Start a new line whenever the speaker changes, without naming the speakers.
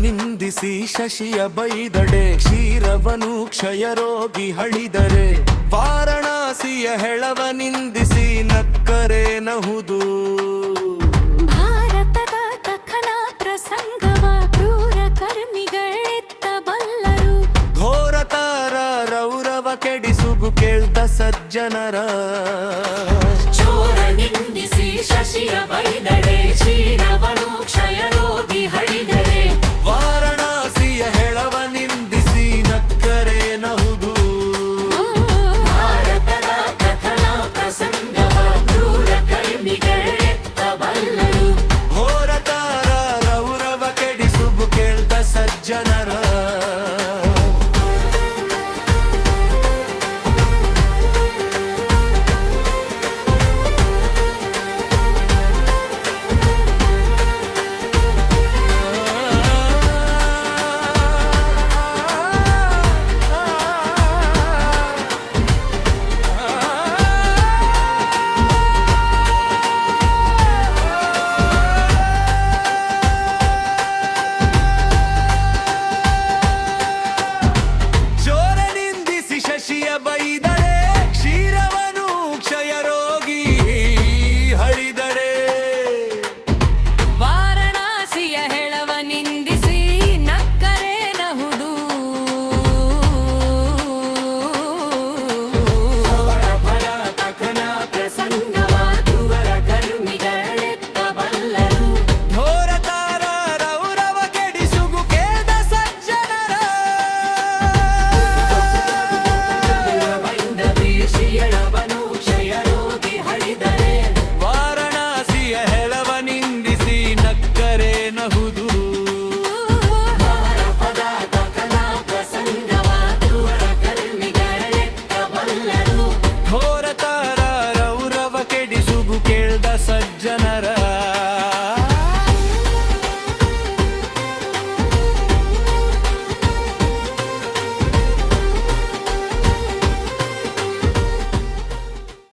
ನಿಂದಿಸಿ ಶಶಿಯ ಬೈದಡೆ ಕ್ಷೀರವನು ಕ್ಷಯರೋಗಿ ಹಳಿದರೆ ವಾರಣಾಸಿಯ ಹೆಳವ ನಿಂದಿಸಿ ನಕ್ಕರೆ ನಹುದು
ಭಾರತದ ಕಥನ ಪ್ರಸಂಗವ ಕ್ರೂರ ಕರ್ಮಿಗಳೆತ್ತ ಬಲ್ಲರು
ಘೋರತಾರ ರೌರವ ಕೆಡಿಸುಗು ಕೇಳ್ದ ಸಜ್ಜನರ
ಚೋರ ನಿಂದಿಸಿ ಶಶಿಯ ಬೈದಡೆ ಕ್ಷೀರವನು ಕ್ಷಯರೋಗಿ ಹಳಿದರೆ
ವಾರಣಾಸಿಯ ಹೆಳವ ನಿಂದಿಸಿ ನಕ್ಕರೆ ನಹುದು
ಭಾರತದ ಕಥನ ಪ್ರಸಂಗವ ಕ್ರೂರ ಕರ್ಮಿಗಳೆತ್ತ ಬಲ್ಲರು
ಘೋರತಾರ ರೌರವ ಕೆಡಿಸುಗು ಕೇಳ್ದ ಸಜ್ಜನ